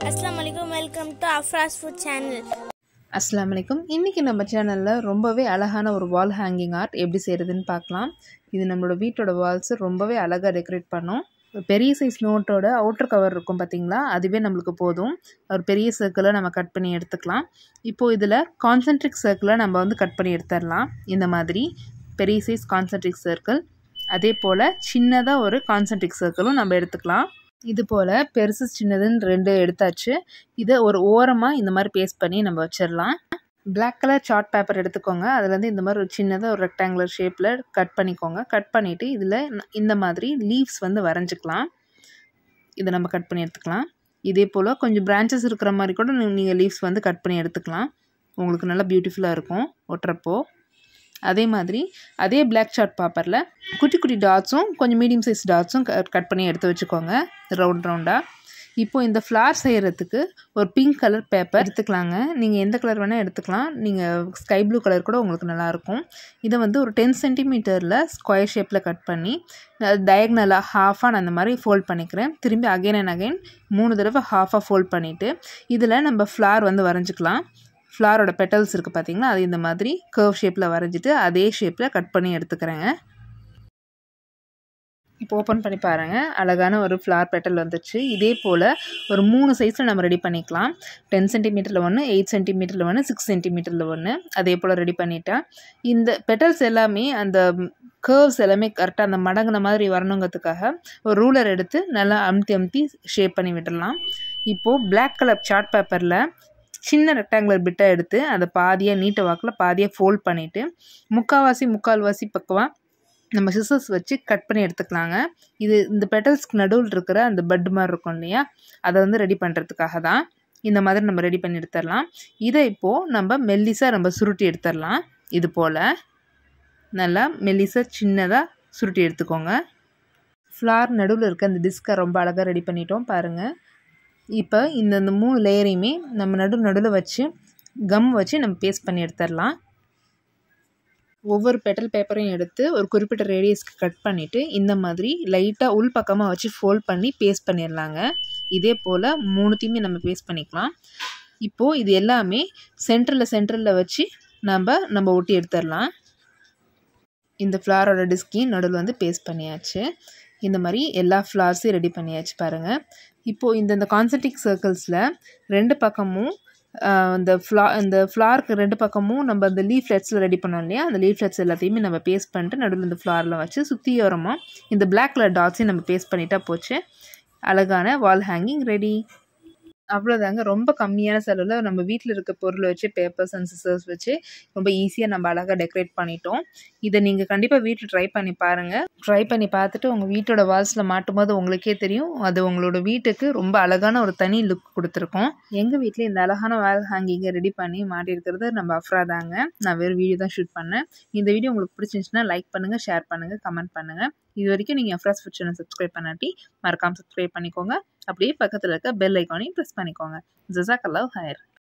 अस्सलाम वालेकुम welcome to Afraz food channel. அஸ்ஸலாமு அலைக்கும். இன்றைக்கி நம்ம சேனலில் ரொம்பவே அழகான ஒரு வால் ஹேங்கிங் ஆர்ட் எப்படி செய்கிறதுன்னு பார்க்கலாம். இது நம்மளோட வீட்டோட வால்ஸை ரொம்பவே அழகாக டெக்கரேட் பண்ணோம். பெரிய சைஸ் நோட்டோட அவுட்டர் கவர் இருக்கும் பார்த்திங்களா, அதுவே நம்மளுக்கு போதும். ஒரு பெரிய சர்க்கிளை நம்ம கட் பண்ணி எடுத்துக்கலாம். இப்போது இதில் கான்சென்ட்ரிக் சர்க்கிளை நம்ம கட் பண்ணி எடுத்துடலாம். இந்த மாதிரி பெரிய சைஸ் கான்சென்ட்ரிக் சர்க்கிள், அதே போல் சின்னதாக ஒரு கான்சென்ட்ரிக் சர்க்கிளும் நம்ம எடுத்துக்கலாம். இது போல் பெருசு சின்னதுன்னு 2 எடுத்தாச்சு. இதை ஒரு ஓரமாக இந்த மாதிரி பேஸ்ட் பண்ணி நம்ம வச்சிடலாம். பிளாக் கலர் சார்ட் பேப்பர் எடுத்துக்கோங்க. அதுலேருந்து இந்த மாதிரி ஒரு சின்னதாக ஒரு ரெக்டாங்குலர் ஷேப்பில் கட் பண்ணிக்கோங்க. கட் பண்ணிவிட்டு இதில் இந்த மாதிரி லீவ்ஸ் வரைஞ்சிக்கலாம். இதை நம்ம கட் பண்ணி எடுத்துக்கலாம். இதே போல் கொஞ்சம் பிரான்ச்சஸ் இருக்கிற மாதிரி கூட நீங்கள் லீவ்ஸ் கட் பண்ணி எடுத்துக்கலாம். உங்களுக்கு நல்லா பியூட்டிஃபுல்லாக இருக்கும் ஒட்டுறப்போ. அதே மாதிரி அதே பிளாக் சார்ட் பேப்பரில் குட்டி குட்டி டாட்ஸும் கொஞ்சம் மீடியம் சைஸ் டாட்ஸும் கட் பண்ணி எடுத்து வச்சுக்கோங்க ரவுண்டாக. இப்போது இந்த ஃப்ளார் செய்கிறதுக்கு ஒரு பிங்க் கலர் பேப்பர் எடுத்துக்கலாங்க. நீங்கள் எந்த கலர் வேணால் எடுத்துக்கலாம். நீங்கள் ஸ்கை ப்ளூ கலர் கூட உங்களுக்கு நல்லாயிருக்கும். இதை ஒரு 10 சென்டிமீட்டரில் ஸ்கொயர் ஷேப்பில் கட் பண்ணி டயக்னலாக ஹாஃபாக நான் அந்த மாதிரி ஃபோல்ட் பண்ணிக்கிறேன். திரும்பி அகைன் அண்ட் அகைன் 3 தடவை ஹாஃபாக ஃபோல்ட் பண்ணிவிட்டு இதில் நம்ம ஃப்ளார் வரைஞ்சிக்கலாம். ஃப்ளாரோட பெட்டல்ஸ் இருக்குது பார்த்திங்களா, அது இந்த மாதிரி கர்வ் ஷேப்பில் வரைஞ்சிட்டு அதே ஷேப்பில் கட் பண்ணி எடுத்துக்கிறேங்க. இப்போ ஓப்பன் பண்ணி பாருங்கள், அழகான ஒரு ஃப்ளார் பெட்டல் வந்துச்சு. இதே போல் ஒரு 3 சைஸில் நம்ம ரெடி பண்ணிக்கலாம். 10 சென்டிமீட்டரில் 1, 8 சென்டிமீட்டரில் 1, 6 சென்டிமீட்டரில் 1, அதே போல் ரெடி பண்ணிட்டேன். இந்த பெட்டல்ஸ் எல்லாமே அந்த கர்வ்ஸ் எல்லாமே கரெக்டாக அந்த மடங்கின மாதிரி வரணுங்கிறதுக்காக ஒரு ரூலர் எடுத்து நல்லா அமுத்தி ஷேப் பண்ணி விட்டுடலாம். இப்போது பிளாக் கலர் சார்ட் பேப்பரில் சின்ன ரெக்டாங்குலர் பிட்டை எடுத்து அதை பாதியாக நீட்ட வாக்கில் பாதியாக ஃபோல்ட் பண்ணிவிட்டு முக்கால்வாசி பக்கமாக நம்ம சிசர்ஸ் வச்சு கட் பண்ணி எடுத்துக்கலாங்க. இந்த பெட்டல்ஸ்க்கு நடுவில் இருக்கிற அந்த பட் மாதிரி இருக்கும் இல்லையா, அதை ரெடி பண்ணுறதுக்காக தான் இந்த மாதிரி நம்ம ரெடி பண்ணி எடுத்துடலாம். இதை இப்போது நம்ம மெல்லிசாக சுருட்டி எடுத்துடலாம். இது போல் நல்லா மெல்லிசாக சின்னதாக சுருட்டி எடுத்துக்கோங்க. ஃப்ளார் நடுவில் இருக்க அந்த டிஸ்கை ரொம்ப அழகாக ரெடி பண்ணிட்டோம் பாருங்கள். இப்போ இந்த 3 லேயரையுமே நம்ம நடுவில் வச்சு கம் வச்சு நம்ம பேஸ்ட் பண்ணி எடுத்துடலாம். ஒவ்வொரு பெட்டல் பேப்பரையும் எடுத்து ஒரு குறிப்பிட்ட ரேடியஸ்க்கு கட் பண்ணிவிட்டு இந்த மாதிரி லைட்டாக உள் பக்கமாக வச்சு ஃபோல்ட் பண்ணி பேஸ்ட் பண்ணிடலாங்க. இதே போல் 3த்தையுமே நம்ம பேஸ்ட் பண்ணிக்கலாம். இப்போது இது எல்லாமே சென்டரில் வச்சு நம்ம ஒட்டி எடுத்துடலாம். இந்த ஃப்ளாரோட டிஸ்கையும் நடுவில் பேஸ்ட் பண்ணியாச்சு. இந்த மாதிரி எல்லா ஃப்ளார்ஸையும் ரெடி பண்ணியாச்சு பாருங்கள். இப்போது இந்த கான்சென்ட்ரிக் சர்க்கிள்ஸில் 2 பக்கமும் இந்த ஃப்ளாருக்கு 2 பக்கமும் நம்ம அந்த லீஃப்லெட்ஸில் ரெடி பண்ணோம் இல்லையா, அந்த லீஃப்லெட்ஸ் எல்லாத்தையுமே நம்ம பேஸ்ட் பண்ணிட்டு நடுவில் இந்த ஃப்ளாரில் வச்சு சுற்றியோரமாக இந்த பிளாக் கலர் டாட்ஸையும் நம்ம பேஸ்ட் பண்ணிட்டா போச்சு. அழகான வால் ஹேங்கிங் ரெடி. அவ்வளோதாங்க. ரொம்ப கம்மியான செலவில் நம்ம வீட்டில் இருக்க பொருளை வச்சு பேப்பர்ஸ் அண்ட் சிசர்ஸ் வச்சு ரொம்ப ஈஸியாக நம்ம அழகாக டெக்கரேட் பண்ணிட்டோம். இதை நீங்கள் கண்டிப்பாக வீட்டில் ட்ரை பண்ணி பாருங்கள். ட்ரை பண்ணி பார்த்துட்டு உங்கள் வீட்டோட வால்ஸில் மாட்டும் போது உங்களுக்கே தெரியும், அது உங்களோட வீட்டுக்கு ரொம்ப அழகான ஒரு தனி லுக் கொடுத்துருக்கோம். எங்கள் வீட்டில் இந்த அழகான வால் ஹேங்கிங்கை ரெடி பண்ணி மாட்டியிருக்கிறது நம்ம அஃப்ரா தாங்க. நான் வேறு வீடியோ தான் ஷூட் பண்ணேன். இந்த வீடியோ உங்களுக்கு பிடிச்சிருந்துச்சுன்னா லைக் பண்ணுங்கள், ஷேர் பண்ணுங்கள், கமெண்ட் பண்ணுங்கள். இது வரைக்கும் நீங்கள் அஃப்ராஸ் ஃபுட் சேனல் சப்ஸ்கிரைப் பண்ணாட்டி மறக்காமல் சப்ஸ்கிரைப் பண்ணிக்கோங்க. அப்படியே பக்கத்தில் இருக்க பெல் ஐக்கானையும் ப்ரெஸ் பண்ணிக்கோங்க. ஜஸாக்கல்லாஹ் ஹைர்.